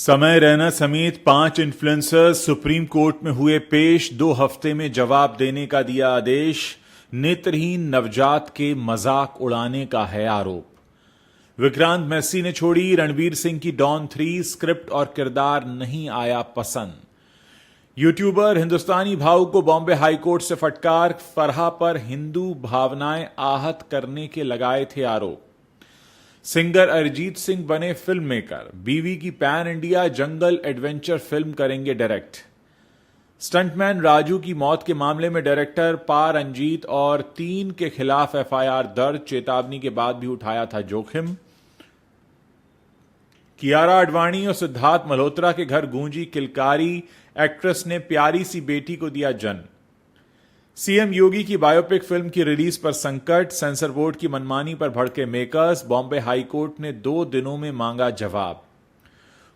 समय रैना समेत 5 influencers supreme court में हुए पेश। 2 हफ्ते में जवाब देने का दिया आदेश। नेत्रहीन नवजात के मजाक उड़ाने का है आरोप। विक्रांत मैसी ने छोड़ी रणवीर सिंह की डॉन 3। स्क्रिप्ट और किरदार नहीं आया पसंद। यूट्यूबर हिंदुस्तानी भाऊ को बॉम्बे हाईकोर्ट से फटकार। फरहा पर हिंदू भावनाएं आहत करने के लगाए थे आरोप। सिंगर अरिजीत सिंह बने फिल्म मेकर। बीवी की पैन इंडिया जंगल एडवेंचर फिल्म करेंगे डायरेक्ट। स्टंटमैन राजू की मौत के मामले में डायरेक्टर पा रंजीत और 3 के खिलाफ एफआईआर दर्ज। चेतावनी के बाद भी उठाया था जोखिम। कियारा आडवाणी और सिद्धार्थ मल्होत्रा के घर गूंजी किलकारी। एक्ट्रेस ने प्यारी सी बेटी को दिया जन्म। सीएम योगी की बायोपिक फिल्म की रिलीज पर संकट। सेंसर बोर्ड की मनमानी पर भड़के मेकर्स। बॉम्बे हाईकोर्ट ने 2 दिनों में मांगा जवाब।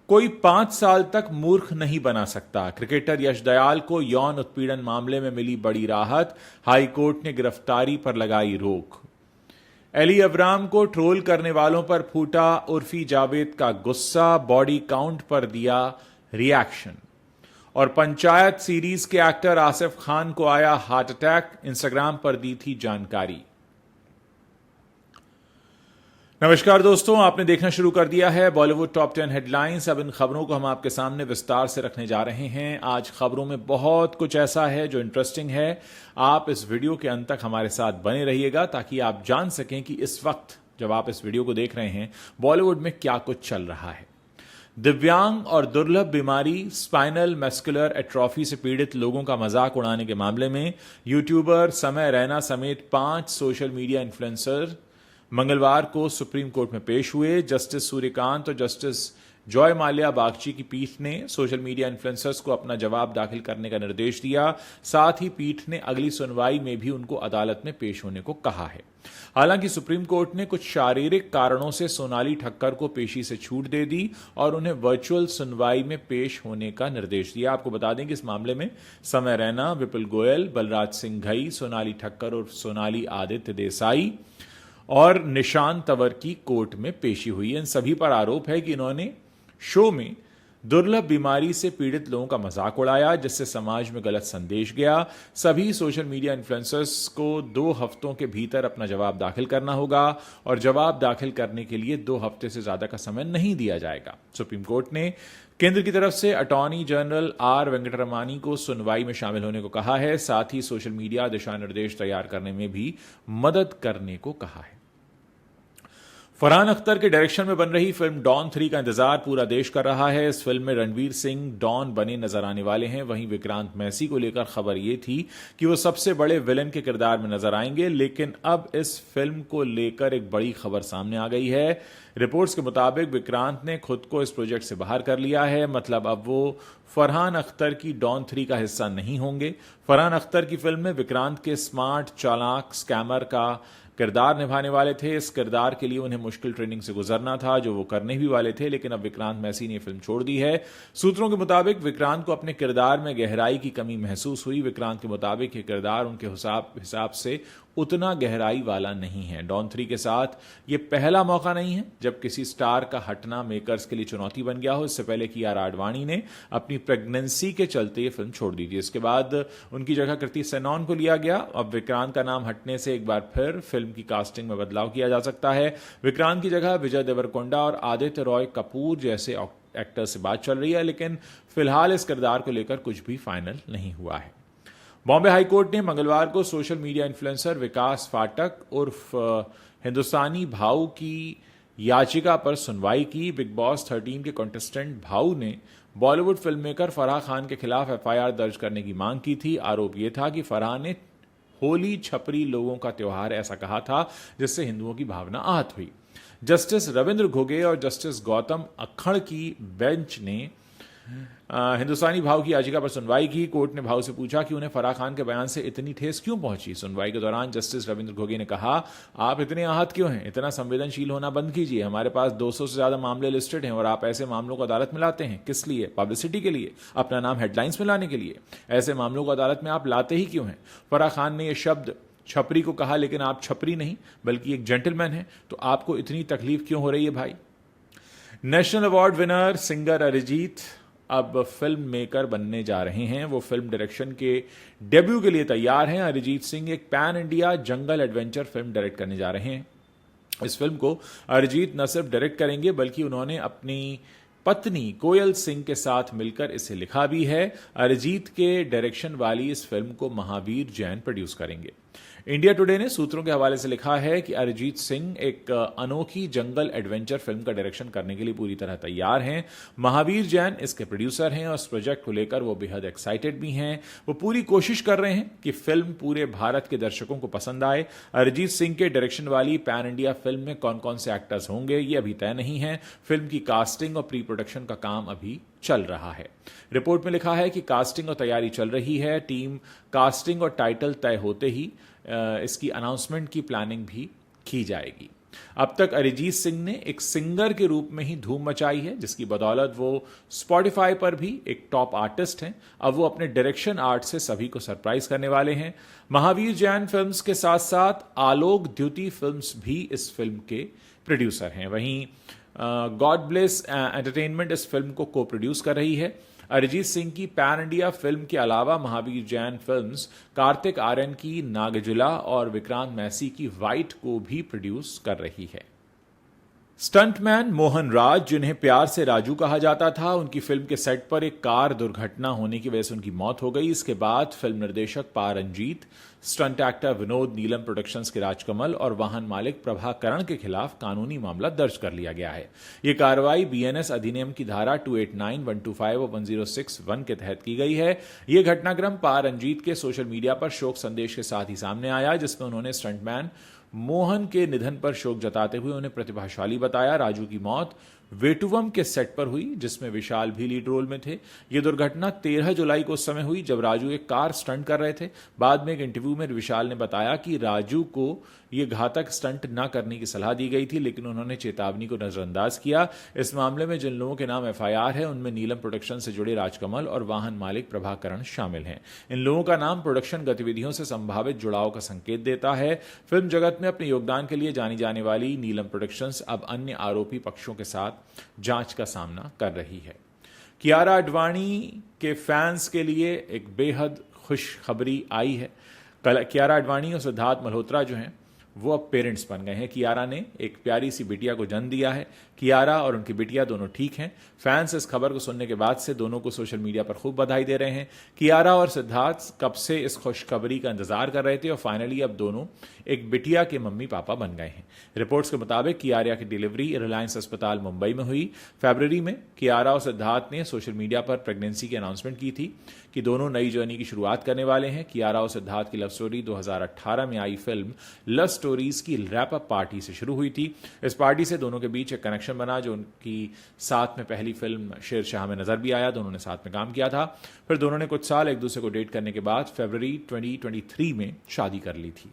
कोई 5 साल तक मूर्ख नहीं बना सकता। क्रिकेटर यश दयाल को यौन उत्पीड़न मामले में मिली बड़ी राहत। हाईकोर्ट ने गिरफ्तारी पर लगाई रोक। एली अब्राम को ट्रोल करने वालों पर फूटा उर्फी जावेद का गुस्सा। बॉडी काउंट पर दिया रिएक्शन। और पंचायत सीरीज के एक्टर आसिफ खान को आया हार्ट अटैक। इंस्टाग्राम पर दी थी जानकारी। नमस्कार दोस्तों, आपने देखना शुरू कर दिया है बॉलीवुड टॉप 10 हेडलाइंस। अब इन खबरों को हम आपके सामने विस्तार से रखने जा रहे हैं। आज खबरों में बहुत कुछ ऐसा है जो इंटरेस्टिंग है। आप इस वीडियो के अंत तक हमारे साथ बने रहिएगा ताकि आप जान सकें कि इस वक्त जब आप इस वीडियो को देख रहे हैं बॉलीवुड में क्या कुछ चल रहा है। दिव्यांग और दुर्लभ बीमारी स्पाइनल मस्कुलर एट्रोफी से पीड़ित लोगों का मजाक उड़ाने के मामले में यूट्यूबर समय रैना समेत 5 सोशल मीडिया इन्फ्लुएंसर मंगलवार को सुप्रीम कोर्ट में पेश हुए। जस्टिस सूर्यकांत और जस्टिस जॉय माल्या बागची की पीठ ने सोशल मीडिया इन्फ्लुएंसर्स को अपना जवाब दाखिल करने का निर्देश दिया। साथ ही पीठ ने अगली सुनवाई में भी उनको अदालत में पेश होने को कहा है। हालांकि सुप्रीम कोर्ट ने कुछ शारीरिक कारणों से सोनाली ठक्कर को पेशी से छूट दे दी और उन्हें वर्चुअल सुनवाई में पेश होने का निर्देश दिया। आपको बता दें कि इस मामले में समय रैना, विपुल गोयल, बलराज सिंह घई, सोनाली ठक्कर और सोनाली आदित्य देसाई और निशान तंवर की कोर्ट में पेशी हुई है। इन सभी पर आरोप है कि इन्होंने शो में दुर्लभ बीमारी से पीड़ित लोगों का मजाक उड़ाया जिससे समाज में गलत संदेश गया। सभी सोशल मीडिया इन्फ्लुएंसर्स को 2 हफ्तों के भीतर अपना जवाब दाखिल करना होगा और जवाब दाखिल करने के लिए 2 हफ्ते से ज्यादा का समय नहीं दिया जाएगा। सुप्रीम कोर्ट ने केंद्र की तरफ से अटॉर्नी जनरल आर वेंकटरमणी को सुनवाई में शामिल होने को कहा है। साथ ही सोशल मीडिया दिशा निर्देश तैयार करने में भी मदद करने को कहा है। फरहान अख्तर के डायरेक्शन में बन रही फिल्म डॉन 3 का इंतजार पूरा देश कर रहा है। इस फिल्म में रणवीर सिंह डॉन बने नजर आने वाले हैं। वहीं विक्रांत मैसी को लेकर खबर यह थी कि वो सबसे बड़े विलेन के किरदार में नजर आएंगे, लेकिन अब इस फिल्म को लेकर एक बड़ी खबर सामने आ गई है। रिपोर्ट्स के मुताबिक विक्रांत ने खुद को इस प्रोजेक्ट से बाहर कर लिया है। मतलब अब वो फरहान अख्तर की डॉन 3 का हिस्सा नहीं होंगे। फरहान अख्तर की फिल्म में विक्रांत के स्मार्ट चालाक स्कैमर का किरदार निभाने वाले थे। इस किरदार के लिए उन्हें मुश्किल ट्रेनिंग से गुजरना था जो वो करने भी वाले थे, लेकिन अब विक्रांत मैसी ने फिल्म छोड़ दी है। सूत्रों के मुताबिक विक्रांत को अपने किरदार में गहराई की कमी महसूस हुई। विक्रांत के मुताबिक ये किरदार उनके हिसाब से उतना गहराई वाला नहीं है। डॉन 3 के साथ ये पहला मौका नहीं है जब किसी स्टार का हटना मेकर्स के लिए चुनौती बन गया हो। इससे पहले कियारा आडवाणी ने अपनी प्रेगनेंसी के चलते ये फिल्म छोड़ दी थी। इसके बाद उनकी जगह कृति सेनन को लिया गया। अब विक्रांत का नाम हटने से एक बार फिर फिल्म की कास्टिंग में बदलाव किया जा सकता है। विक्रांत की जगह विजय देवरकोंडा और आदित्य रॉय कपूर जैसे एक्टर से बात चल रही है, लेकिन फिलहाल इस किरदार को लेकर कुछ भी फाइनल नहीं हुआ है। बॉम्बे हाईकोर्ट ने मंगलवार को सोशल मीडिया इन्फ्लुएंसर विकास फाटक उर्फ हिंदुस्तानी भाऊ की याचिका पर सुनवाई की। बिग बॉस 13 के कंटेस्टेंट भाऊ ने बॉलीवुड फिल्म मेकर फराह खान के खिलाफ एफआईआर दर्ज करने की मांग की थी। आरोप यह था कि फराह ने होली छपरी लोगों का त्योहार ऐसा कहा था जिससे हिंदुओं की भावना आहत हुई। जस्टिस रविंद्र घोगे और जस्टिस गौतम अक्खड़ की बेंच ने हिंदुस्तानी भाव की याचिका पर सुनवाई की। कोर्ट ने भाव से पूछा कि उन्हें फराह खान के बयान से इतनी ठेस क्यों पहुंची। सुनवाई के दौरान जस्टिस रविंद्र घोगे ने कहा, आप इतने आहत क्यों हैं? इतना संवेदनशील होना बंद कीजिए। हमारे पास 200 से ज्यादा मामले लिस्टेड हैं और आप ऐसे मामलों को अदालत में लाते हैं किस लिए? पब्लिसिटी के लिए, अपना नाम हेडलाइंस में लाने के लिए। ऐसे मामलों को अदालत में आप लाते ही क्यों हैं? फराह खान ने यह शब्द छपरी को कहा, लेकिन आप छपरी नहीं बल्कि एक जेंटलमैन हैं, तो आपको इतनी तकलीफ क्यों हो रही है भाई? National award winner singer Arijit अब फिल्म मेकर बनने जा रहे हैं। वो फिल्म डायरेक्शन के डेब्यू के लिए तैयार हैं। अरिजीत सिंह एक पैन इंडिया जंगल एडवेंचर फिल्म डायरेक्ट करने जा रहे हैं। इस फिल्म को अरिजीत न सिर्फ डायरेक्ट करेंगे बल्कि उन्होंने अपनी पत्नी कोयल सिंह के साथ मिलकर इसे लिखा भी है। अरिजीत के डायरेक्शन वाली इस फिल्म को महावीर जैन प्रोड्यूस करेंगे। इंडिया टुडे ने सूत्रों के हवाले से लिखा है कि अरिजीत सिंह एक अनोखी जंगल एडवेंचर फिल्म का डायरेक्शन करने के लिए पूरी तरह तैयार हैं। महावीर जैन इसके प्रोड्यूसर हैं और इस प्रोजेक्ट को लेकर वो बेहद एक्साइटेड भी हैं। वो पूरी कोशिश कर रहे हैं कि फिल्म पूरे भारत के दर्शकों को पसंद आए। अरिजीत सिंह के डायरेक्शन वाली पैन इंडिया फिल्म में कौन कौन से एक्टर्स होंगे ये अभी तय नहीं है। फिल्म की कास्टिंग और प्री प्रोडक्शन का काम अभी चल रहा है। रिपोर्ट में लिखा है कि कास्टिंग और तैयारी चल रही है। टीम कास्टिंग और टाइटल तय होते ही इसकी अनाउंसमेंट की प्लानिंग भी की जाएगी। अब तक अरिजीत सिंह ने एक सिंगर के रूप में ही धूम मचाई है, जिसकी बदौलत वो स्पॉटिफाई पर भी एक टॉप आर्टिस्ट हैं। अब वो अपने डायरेक्शन आर्ट से सभी को सरप्राइज करने वाले हैं। महावीर जैन फिल्म्स के साथ साथ आलोक द्युति फिल्म्स भी इस फिल्म के प्रोड्यूसर हैं। वहीं गॉड ब्लेस एंटरटेनमेंट इस फिल्म को को प्रोड्यूस कर रही है। अरिजीत सिंह की पैन इंडिया फिल्म के अलावा महावीर जैन फिल्म्स कार्तिक आर्यन की नागजुला और विक्रांत मैसी की वाइट को भी प्रोड्यूस कर रही है। स्टंटमैन मोहन राज, जिन्हें प्यार से राजू कहा जाता था, उनकी फिल्म के सेट पर एक कार दुर्घटना होने की वजह से उनकी मौत हो गई। इसके बाद फिल्म निर्देशक पा रंजीत, स्टंट एक्टर विनोद नीलम प्रोडक्शंस के राजकमल और वाहन मालिक प्रभाकरण के खिलाफ कानूनी मामला दर्ज कर लिया गया है। यह कार्रवाई बीएनएस अधिनियम की धारा 289, 125 और 1061 के तहत की गई है। यह घटनाक्रम पा रंजीत के सोशल मीडिया पर शोक संदेश के साथ ही सामने आया, जिसमें उन्होंने स्टंटमैन मोहन के निधन पर शोक जताते हुए उन्हें प्रतिभाशाली बताया। राजू की मौत वेटुवम के सेट पर हुई, जिसमें विशाल भी लीड रोल में थे। यह दुर्घटना 13 जुलाई को उस समय हुई जब राजू एक कार स्टंट कर रहे थे। बाद में एक इंटरव्यू में विशाल ने बताया कि राजू को यह घातक स्टंट न करने की सलाह दी गई थी, लेकिन उन्होंने चेतावनी को नजरअंदाज किया। इस मामले में जिन लोगों के नाम एफआईआर है उनमें नीलम प्रोडक्शन से जुड़े राजकमल और वाहन मालिक प्रभाकरण शामिल हैं। इन लोगों का नाम प्रोडक्शन गतिविधियों से संभावित जुड़ाव का संकेत देता है। फिल्म जगत में अपने योगदान के लिए जानी जाने वाली नीलम प्रोडक्शंस अब अन्य आरोपी पक्षों के साथ जांच का सामना कर रही है। कियारा आडवाणी के फैंस के लिए एक बेहद खुशखबरी आई है। कल कियारा आडवाणी और सिद्धार्थ मल्होत्रा जो हैं वो अब पेरेंट्स बन गए हैं। कियारा ने एक प्यारी सी बिटिया को जन्म दिया है। कियारा और उनकी बिटिया दोनों ठीक हैं। फैंस इस खबर को सुनने के बाद से दोनों को सोशल मीडिया पर खूब बधाई दे रहे हैं। कियारा और सिद्धार्थ कब से इस खुशखबरी का इंतजार कर रहे थे और फाइनली अब दोनों एक बिटिया के मम्मी पापा बन गए हैं। रिपोर्ट्स के मुताबिक कियारा की डिलीवरी रिलायंस अस्पताल मुंबई में हुई। फरवरी में कियारा और सिद्धार्थ ने सोशल मीडिया पर प्रेगनेंसी की अनाउंसमेंट की थी कि दोनों नई जर्नी की शुरुआत करने वाले हैं। कियारा और सिद्धार्थ की लव स्टोरी 2018 में आई फिल्म लव स्टोरीज की रैप अप पार्टी से शुरू हुई थी। इस पार्टी से दोनों के बीच एक कनेक्शन बना जो उनकी साथ में पहली फिल्म शेरशाह में नजर भी आया। दोनों ने साथ में काम किया था। फिर दोनों ने कुछ साल एक दूसरे को डेट करने के बाद फरवरी 2023 में शादी कर ली थी।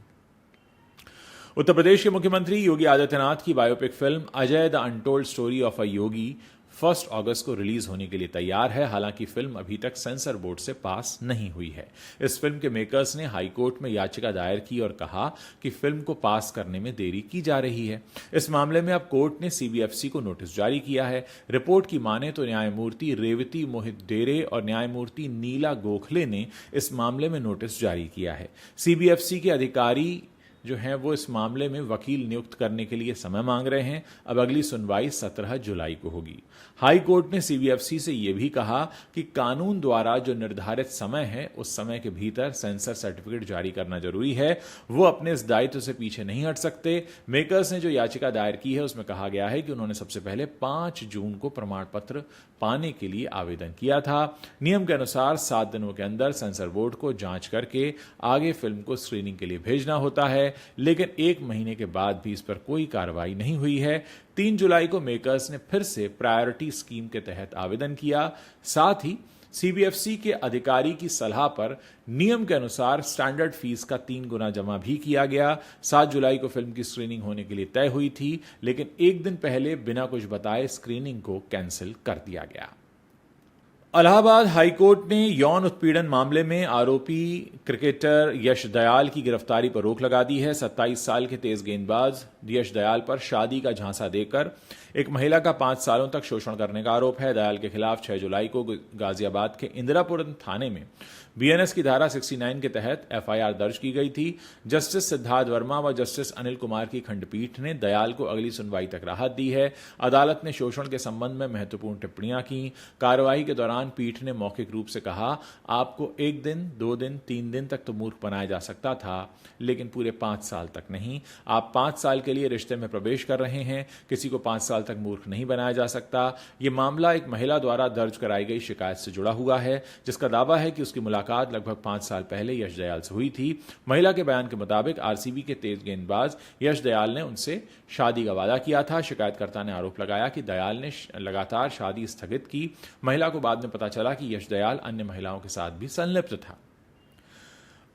उत्तर प्रदेश के मुख्यमंत्री योगी आदित्यनाथ की biopic film Ajey the untold story of a Yogi 1 अगस्त को रिलीज होने के लिए तैयार है। हालांकि फिल्म अभी तक सेंसर बोर्ड से पास नहीं हुई है। इस फिल्म के मेकर्स ने हाई कोर्ट में याचिका दायर की और कहा कि फिल्म को पास करने में देरी की जा रही है। इस मामले में अब कोर्ट ने सीबीएफसी को नोटिस जारी किया है। रिपोर्ट की माने तो न्यायमूर्ति रेवती मोहित डेरे और न्यायमूर्ति नीला गोखले ने इस मामले में नोटिस जारी किया है। सीबीएफसी के अधिकारी जो हैं वो इस मामले में वकील नियुक्त करने के लिए समय मांग रहे हैं। अब अगली सुनवाई 17 जुलाई को होगी। हाई कोर्ट ने सीबीएफसी से यह भी कहा कि कानून द्वारा जो निर्धारित समय है उस समय के भीतर सेंसर सर्टिफिकेट जारी करना जरूरी है। वो अपने इस दायित्व से पीछे नहीं हट सकते। मेकर्स ने जो याचिका दायर की है उसमें कहा गया है कि उन्होंने सबसे पहले 5 जून को प्रमाण पत्र पाने के लिए आवेदन किया था। नियम के अनुसार 7 दिनों के अंदर सेंसर बोर्ड को जांच करके आगे फिल्म को स्क्रीनिंग के लिए भेजना होता है, लेकिन 1 महीने के बाद भी इस पर कोई कार्रवाई नहीं हुई है। 3 जुलाई को मेकर्स ने फिर से प्रायोरिटी स्कीम के तहत आवेदन किया। साथ ही सीबीएफसी के अधिकारी की सलाह पर नियम के अनुसार स्टैंडर्ड फीस का 3 गुना जमा भी किया गया। 7 जुलाई को फिल्म की स्क्रीनिंग होने के लिए तय हुई थी, लेकिन 1 दिन पहले बिना कुछ बताए स्क्रीनिंग को कैंसिल कर दिया गया। इलाहाबाद हाईकोर्ट ने यौन उत्पीड़न मामले में आरोपी क्रिकेटर यश दयाल की गिरफ्तारी पर रोक लगा दी है। 27 साल के तेज गेंदबाज यश दयाल पर शादी का झांसा देकर एक महिला का 5 सालों तक शोषण करने का आरोप है। दयाल के खिलाफ 6 जुलाई को गाजियाबाद के इंदिरापुरम थाने में बीएनएस की धारा 69 के तहत एफआईआर दर्ज की गई थी। जस्टिस सिद्धार्थ वर्मा व जस्टिस अनिल कुमार की खंडपीठ ने दयाल को अगली सुनवाई तक राहत दी है। अदालत ने शोषण के संबंध में महत्वपूर्ण टिप्पणियां की। कार्रवाई के दौरान पीठ ने मौखिक रूप से कहा, आपको 1 दिन, 2 दिन, 3 दिन तक तो मूर्ख बनाया जा सकता था, लेकिन पूरे 5 साल तक नहीं। आप 5 साल के लिए रिश्ते में प्रवेश कर रहे हैं, किसी को 5 साल तक मूर्ख नहीं बनाया जा सकता। यह मामला एक महिला द्वारा दर्ज कराई गई शिकायत से जुड़ा हुआ है, जिसका दावा है कि उसकी मुलाकात लगभग 5 साल पहले यश दयाल से हुई थी। महिला के बयान के मुताबिक आरसीबी के तेज गेंदबाज यश दयाल ने उनसे शादी का वादा किया था। शिकायतकर्ता ने आरोप लगाया कि दयाल ने लगातार शादी स्थगित की। महिला को बाद में पता चला कि यश दयाल अन्य महिलाओं के साथ भी संलिप्त था।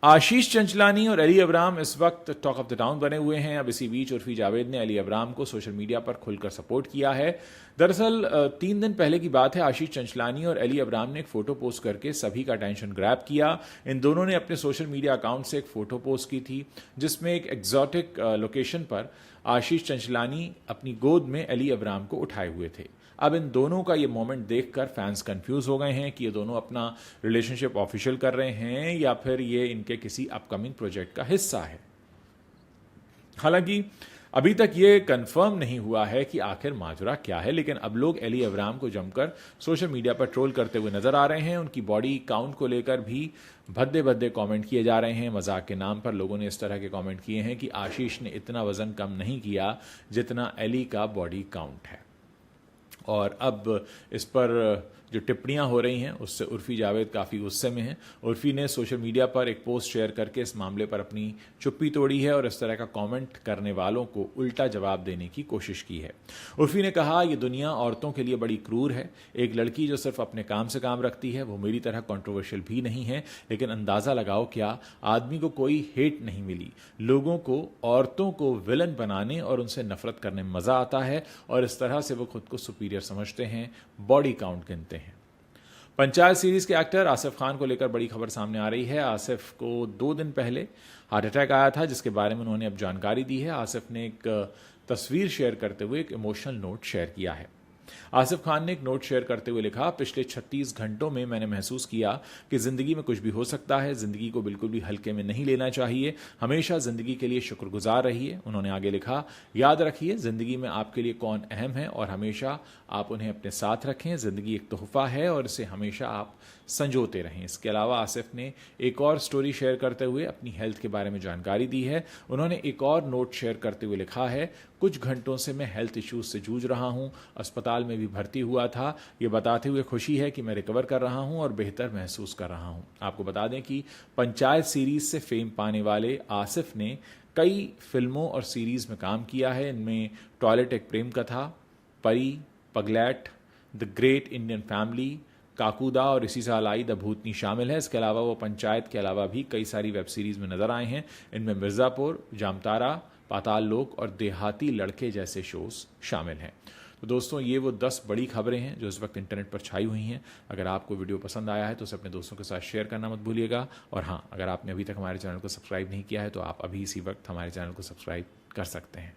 आशीष चंचलानी और अली अब्राम इस वक्त टॉक ऑफ द टाउन बने हुए हैं। अब इसी बीच उर्फी जावेद ने अली अब्राम को सोशल मीडिया पर खुलकर सपोर्ट किया है। दरअसल 3 दिन पहले की बात है, आशीष चंचलानी और अली अब्राम ने एक फोटो पोस्ट करके सभी का अटेंशन ग्रैब किया। इन दोनों ने अपने सोशल मीडिया अकाउंट से एक फोटो पोस्ट की थी, जिसमें एक एग्जॉटिक लोकेशन पर आशीष चंचलानी अपनी गोद में अली अब्राम को उठाए हुए थे। अब इन दोनों का ये मोमेंट देखकर फैंस कंफ्यूज हो गए हैं कि ये दोनों अपना रिलेशनशिप ऑफिशियल कर रहे हैं या फिर ये इनके किसी अपकमिंग प्रोजेक्ट का हिस्सा है। हालांकि अभी तक ये कंफर्म नहीं हुआ है कि आखिर माजरा क्या है, लेकिन अब लोग अली अब्राम को जमकर सोशल मीडिया पर ट्रोल करते हुए नजर आ रहे हैं। उनकी बॉडी काउंट को लेकर भी भद्दे भद्दे कमेंट किए जा रहे हैं। मजाक के नाम पर लोगों ने इस तरह के कमेंट किए हैं कि आशीष ने इतना वजन कम नहीं किया जितना अली का बॉडी काउंट है। और अब इस पर जो टिप्पणियां हो रही हैं उससे उर्फी जावेद काफ़ी गुस्से में हैं। उर्फी ने सोशल मीडिया पर एक पोस्ट शेयर करके इस मामले पर अपनी चुप्पी तोड़ी है और इस तरह का कमेंट करने वालों को उल्टा जवाब देने की कोशिश की है। उर्फी ने कहा, यह दुनिया औरतों के लिए बड़ी क्रूर है। एक लड़की जो सिर्फ अपने काम से काम रखती है वो मेरी तरह कंट्रोवर्शियल भी नहीं है, लेकिन अंदाज़ा लगाओ क्या आदमी को कोई हेट नहीं मिली। लोगों को औरतों को विलन बनाने और उनसे नफरत करने में मज़ा आता है और इस तरह से वो खुद को सुपीरियर समझते हैं, बॉडी काउंट गिनते हैं। पंचायत सीरीज के एक्टर आसिफ खान को लेकर बड़ी खबर सामने आ रही है। आसिफ को 2 दिन पहले हार्ट अटैक आया था, जिसके बारे में उन्होंने अब जानकारी दी है। आसिफ ने एक तस्वीर शेयर करते हुए एक इमोशनल नोट शेयर किया है। आसिफ खान ने एक नोट शेयर करते हुए लिखा, पिछले 36 घंटों में मैंने महसूस किया कि जिंदगी में कुछ भी हो सकता है। जिंदगी को बिल्कुल भी हल्के में नहीं लेना चाहिए। हमेशा जिंदगी के लिए शुक्रगुजार रहिए। उन्होंने आगे लिखा, याद रखिए जिंदगी में आपके लिए कौन अहम है और हमेशा आप उन्हें अपने साथ रखें। जिंदगी एक तोहफा है और इसे हमेशा आप संजोते रहें। इसके अलावा आसिफ ने एक और स्टोरी शेयर करते हुए अपनी हेल्थ के बारे में जानकारी दी है। उन्होंने एक और नोट शेयर करते हुए लिखा है, कुछ घंटों से मैं हेल्थ इश्यूज से जूझ रहा हूं, अस्पताल में भी भर्ती हुआ था। ये बताते हुए खुशी है कि मैं रिकवर कर रहा हूं और बेहतर महसूस कर रहा हूं। आपको बता दें कि पंचायत सीरीज से फेम पाने वाले आसिफ ने कई फिल्मों और सीरीज में काम किया है। इनमें टॉयलेट एक प्रेम कथा, Pari, Pagglait, the great Indian family, Kakuda और इसी साल आई द भूतनी शामिल है। इसके अलावा वो पंचायत के अलावा भी कई सारी वेब सीरीज में नजर आए हैं। इनमें मिर्ज़ापुर, जामतारा, पाताल लोक और देहाती लड़के जैसे शोज शामिल हैं। तो दोस्तों, ये वो 10 बड़ी खबरें हैं जो इस वक्त इंटरनेट पर छाई हुई हैं। अगर आपको वीडियो पसंद आया है तो उसे अपने दोस्तों के साथ शेयर करना मत भूलिएगा। और हाँ, अगर आपने अभी तक हमारे चैनल को सब्सक्राइब नहीं किया है तो आप अभी इसी वक्त हमारे चैनल को सब्सक्राइब कर सकते हैं।